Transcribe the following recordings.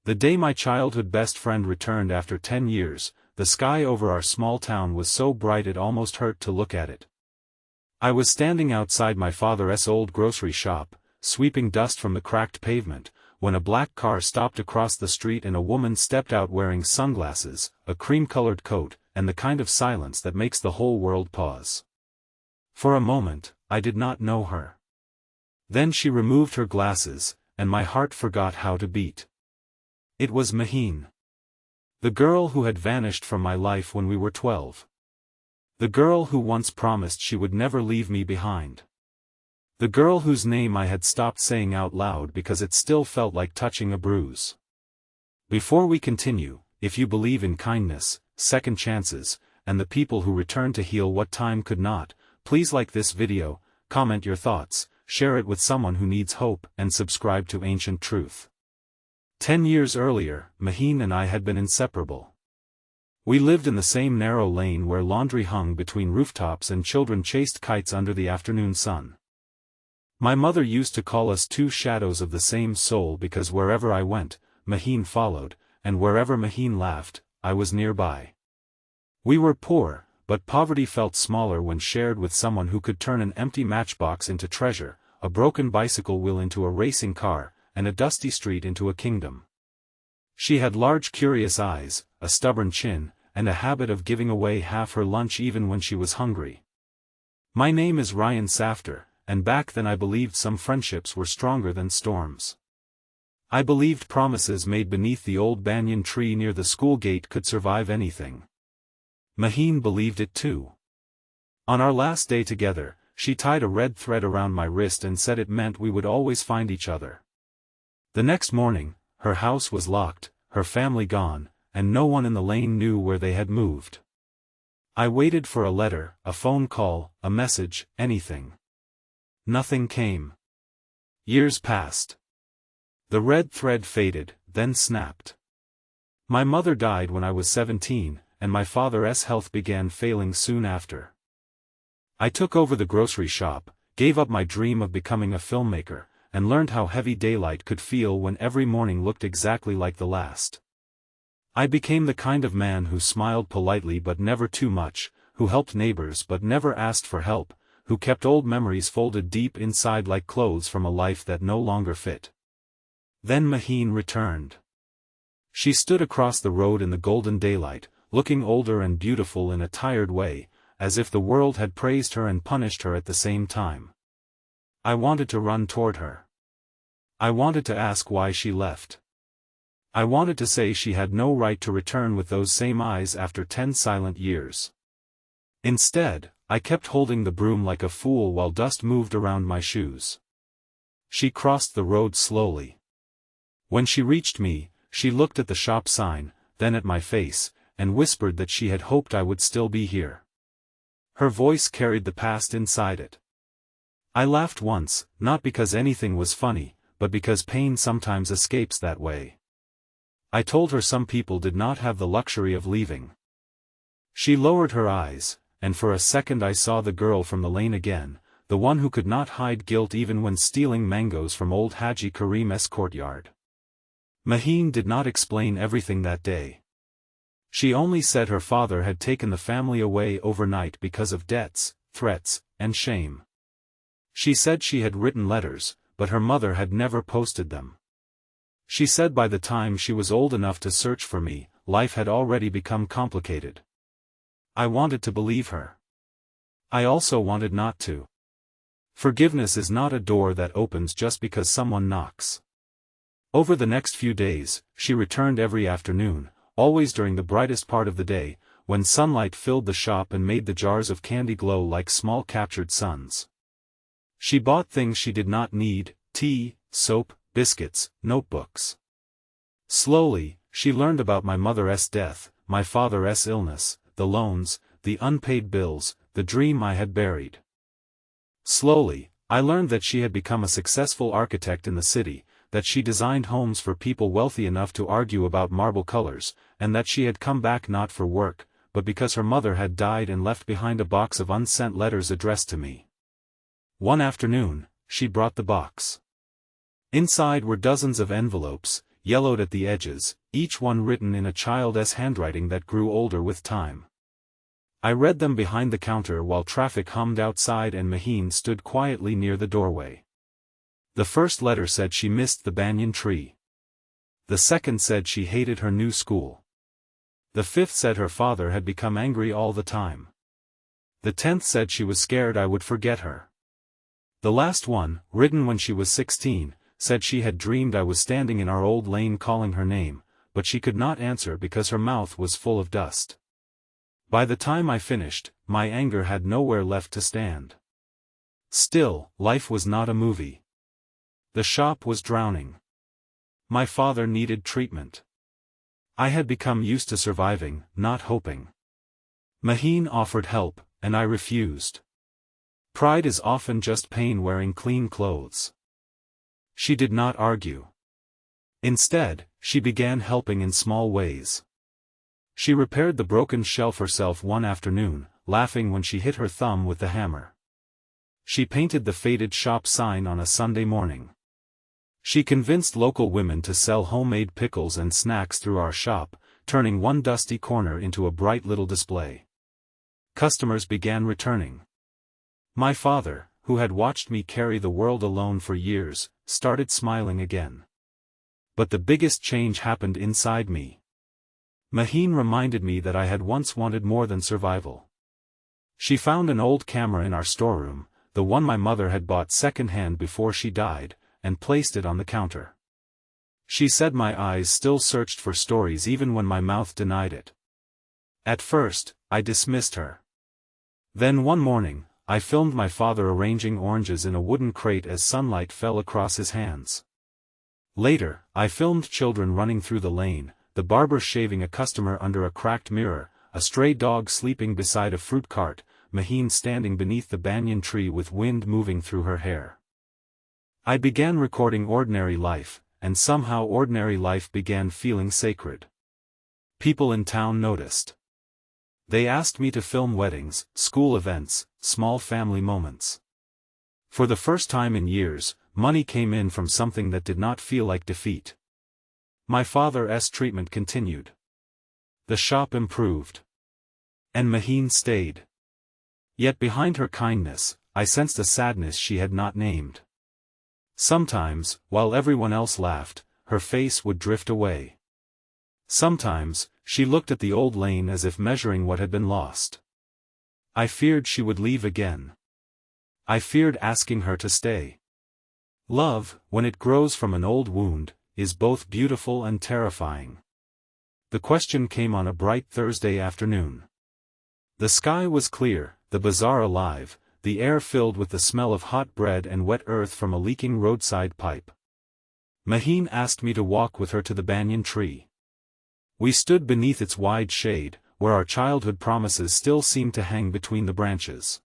The day my childhood best friend returned after 10 years, the sky over our small town was so bright it almost hurt to look at it. I was standing outside my father's old grocery shop, sweeping dust from the cracked pavement, when a black car stopped across the street and a woman stepped out wearing sunglasses, a cream-colored coat, and the kind of silence that makes the whole world pause. For a moment, I did not know her. Then she removed her glasses, and my heart forgot how to beat. It was Maheen. The girl who had vanished from my life when we were 12. The girl who once promised she would never leave me behind. The girl whose name I had stopped saying out loud because it still felt like touching a bruise. Before we continue, if you believe in kindness, second chances, and the people who return to heal what time could not, please like this video, comment your thoughts, share it with someone who needs hope, and subscribe to Ancient Truth. 10 years earlier, Maheen and I had been inseparable. We lived in the same narrow lane where laundry hung between rooftops and children chased kites under the afternoon sun. My mother used to call us two shadows of the same soul because wherever I went, Maheen followed, and wherever Maheen laughed, I was nearby. We were poor, but poverty felt smaller when shared with someone who could turn an empty matchbox into treasure, a broken bicycle wheel into a racing car, and a dusty street into a kingdom. She had large curious eyes, a stubborn chin, and a habit of giving away half her lunch even when she was hungry. My name is Rayan, and back then I believed some friendships were stronger than storms. I believed promises made beneath the old banyan tree near the school gate could survive anything. Maheen believed it too. On our last day together, she tied a red thread around my wrist and said it meant we would always find each other. The next morning, her house was locked, her family gone, and no one in the lane knew where they had moved. I waited for a letter, a phone call, a message, anything. Nothing came. Years passed. The red thread faded, then snapped. My mother died when I was 17, and my father's health began failing soon after. I took over the grocery shop, gave up my dream of becoming a filmmaker, and learned how heavy daylight could feel when every morning looked exactly like the last. I became the kind of man who smiled politely but never too much, who helped neighbors but never asked for help, who kept old memories folded deep inside like clothes from a life that no longer fit. Then Maheen returned. She stood across the road in the golden daylight, looking older and beautiful in a tired way, as if the world had praised her and punished her at the same time. I wanted to run toward her. I wanted to ask why she left. I wanted to say she had no right to return with those same eyes after 10 silent years. Instead, I kept holding the broom like a fool while dust moved around my shoes. She crossed the road slowly. When she reached me, she looked at the shop sign, then at my face, and whispered that she had hoped I would still be here. Her voice carried the past inside it. I laughed once, not because anything was funny, but because pain sometimes escapes that way. I told her some people did not have the luxury of leaving. She lowered her eyes, and for a second I saw the girl from the lane again, the one who could not hide guilt even when stealing mangoes from old Haji Karim's courtyard. Maheen did not explain everything that day. She only said her father had taken the family away overnight because of debts, threats, and shame. She said she had written letters, but her mother had never posted them. She said by the time she was old enough to search for me, life had already become complicated. I wanted to believe her. I also wanted not to. Forgiveness is not a door that opens just because someone knocks. Over the next few days, she returned every afternoon, always during the brightest part of the day, when sunlight filled the shop and made the jars of candy glow like small captured suns. She bought things she did not need: tea, soap, biscuits, notebooks. Slowly, she learned about my mother's death, my father's illness, the loans, the unpaid bills, the dream I had buried. Slowly, I learned that she had become a successful architect in the city, that she designed homes for people wealthy enough to argue about marble colors, and that she had come back not for work, but because her mother had died and left behind a box of unsent letters addressed to me. One afternoon, she brought the box. Inside were dozens of envelopes, yellowed at the edges, each one written in a child's handwriting that grew older with time. I read them behind the counter while traffic hummed outside and Maheen stood quietly near the doorway. The first letter said she missed the banyan tree. The second said she hated her new school. The fifth said her father had become angry all the time. The 10th said she was scared I would forget her. The last one, written when she was 16, said she had dreamed I was standing in our old lane calling her name, but she could not answer because her mouth was full of dust. By the time I finished, my anger had nowhere left to stand. Still, life was not a movie. The shop was drowning. My father needed treatment. I had become used to surviving, not hoping. Maheen offered help, and I refused. Pride is often just pain wearing clean clothes. She did not argue. Instead, she began helping in small ways. She repaired the broken shelf herself one afternoon, laughing when she hit her thumb with the hammer. She painted the faded shop sign on a Sunday morning. She convinced local women to sell homemade pickles and snacks through our shop, turning one dusty corner into a bright little display. Customers began returning. My father, who had watched me carry the world alone for years, started smiling again. But the biggest change happened inside me. Maheen reminded me that I had once wanted more than survival. She found an old camera in our storeroom, the one my mother had bought second-hand before she died, and placed it on the counter. She said my eyes still searched for stories even when my mouth denied it. At first, I dismissed her. Then one morning, I filmed my father arranging oranges in a wooden crate as sunlight fell across his hands. Later, I filmed children running through the lane, the barber shaving a customer under a cracked mirror, a stray dog sleeping beside a fruit cart, Maheen standing beneath the banyan tree with wind moving through her hair. I began recording ordinary life, and somehow ordinary life began feeling sacred. People in town noticed. They asked me to film weddings, school events, small family moments. For the first time in years, money came in from something that did not feel like defeat. My father's treatment continued. The shop improved. And Maheen stayed. Yet behind her kindness, I sensed a sadness she had not named. Sometimes, while everyone else laughed, her face would drift away. Sometimes, she looked at the old lane as if measuring what had been lost. I feared she would leave again. I feared asking her to stay. Love, when it grows from an old wound, is both beautiful and terrifying. The question came on a bright Thursday afternoon. The sky was clear, the bazaar alive, the air filled with the smell of hot bread and wet earth from a leaking roadside pipe. Maheen asked me to walk with her to the banyan tree. We stood beneath its wide shade, where our childhood promises still seemed to hang between the branches.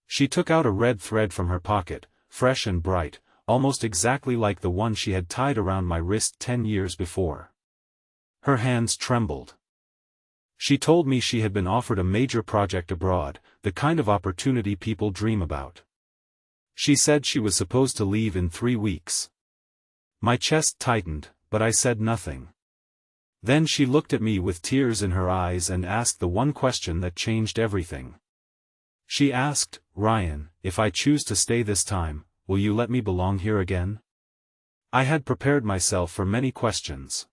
She took out a red thread from her pocket, fresh and bright, almost exactly like the one she had tied around my wrist 10 years before. Her hands trembled. She told me she had been offered a major project abroad, the kind of opportunity people dream about. She said she was supposed to leave in 3 weeks. My chest tightened, but I said nothing. Then she looked at me with tears in her eyes and asked the one question that changed everything. She asked, "Rayan, if I choose to stay this time, will you let me belong here again?" I had prepared myself for many questions.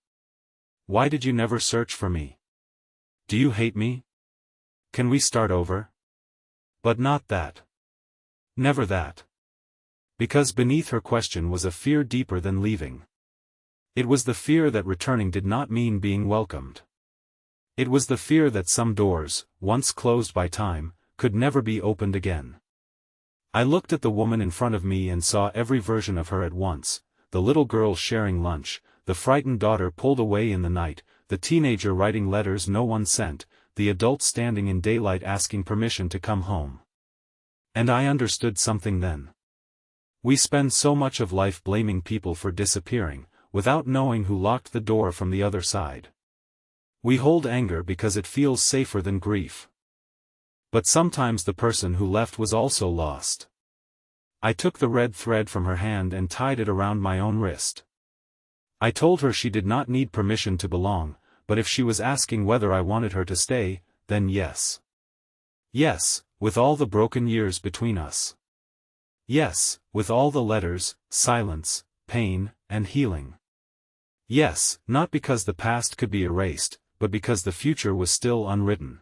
Why did you never search for me? Do you hate me? Can we start over? But not that. Never that. Because beneath her question was a fear deeper than leaving. It was the fear that returning did not mean being welcomed. It was the fear that some doors, once closed by time, could never be opened again. I looked at the woman in front of me and saw every version of her at once, the little girl sharing lunch, the frightened daughter pulled away in the night, the teenager writing letters no one sent, the adult standing in daylight asking permission to come home. And I understood something then. We spend so much of life blaming people for disappearing, without knowing who locked the door from the other side. We hold anger because it feels safer than grief. But sometimes the person who left was also lost. I took the red thread from her hand and tied it around my own wrist. I told her she did not need permission to belong, but if she was asking whether I wanted her to stay, then yes. Yes, with all the broken years between us. Yes, with all the letters, silence, pain, and healing. Yes, not because the past could be erased, but because the future was still unwritten.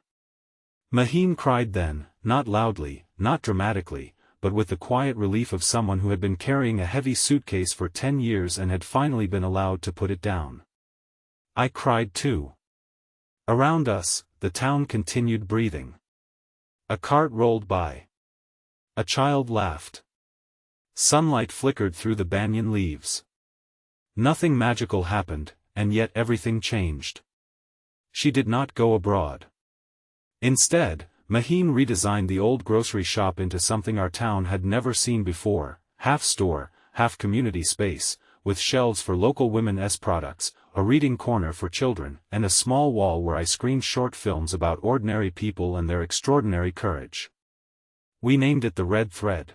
Maheen cried then, not loudly, not dramatically, but with the quiet relief of someone who had been carrying a heavy suitcase for 10 years and had finally been allowed to put it down. I cried too. Around us, the town continued breathing. A cart rolled by. A child laughed. Sunlight flickered through the banyan leaves. Nothing magical happened, and yet everything changed. She did not go abroad. Instead, Maheen redesigned the old grocery shop into something our town had never seen before, half store, half community space, with shelves for local women's products, a reading corner for children, and a small wall where I screened short films about ordinary people and their extraordinary courage. We named it the Red Thread.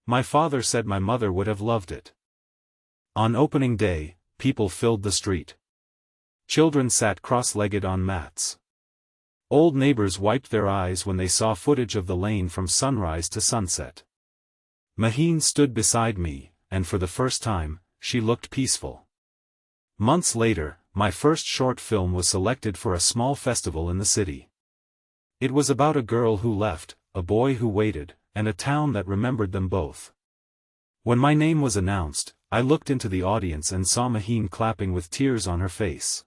My father said my mother would have loved it. On opening day, people filled the street. Children sat cross-legged on mats. Old neighbors wiped their eyes when they saw footage of the lane from sunrise to sunset. Maheen stood beside me, and for the first time, she looked peaceful. Months later, my first short film was selected for a small festival in the city. It was about a girl who left, a boy who waited, and a town that remembered them both. When my name was announced, I looked into the audience and saw Maheen clapping with tears on her face.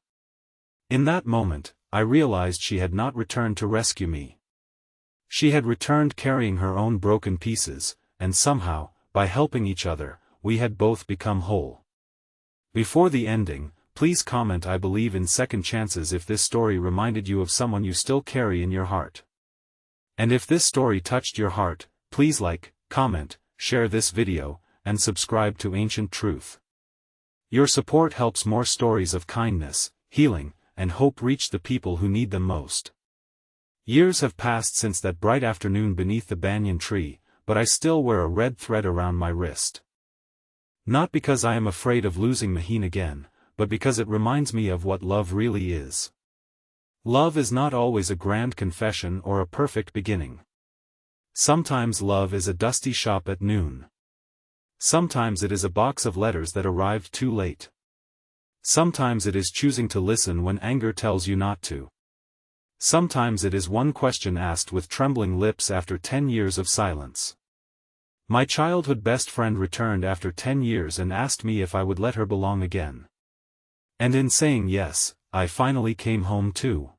In that moment, I realized she had not returned to rescue me. She had returned carrying her own broken pieces, and somehow, by helping each other, we had both become whole. Before the ending, please comment I believe in second chances if this story reminded you of someone you still carry in your heart. And if this story touched your heart, please like, comment, share this video, and subscribe to Ancient Truth. Your support helps more stories of kindness, healing, and hope reach the people who need them most. Years have passed since that bright afternoon beneath the banyan tree, but I still wear a red thread around my wrist. Not because I am afraid of losing Maheen again, but because it reminds me of what love really is. Love is not always a grand confession or a perfect beginning. Sometimes love is a dusty shop at noon. Sometimes it is a box of letters that arrived too late. Sometimes it is choosing to listen when anger tells you not to. Sometimes it is one question asked with trembling lips after 10 years of silence. My childhood best friend returned after 10 years and asked me if I would let her belong again. And in saying yes, I finally came home too.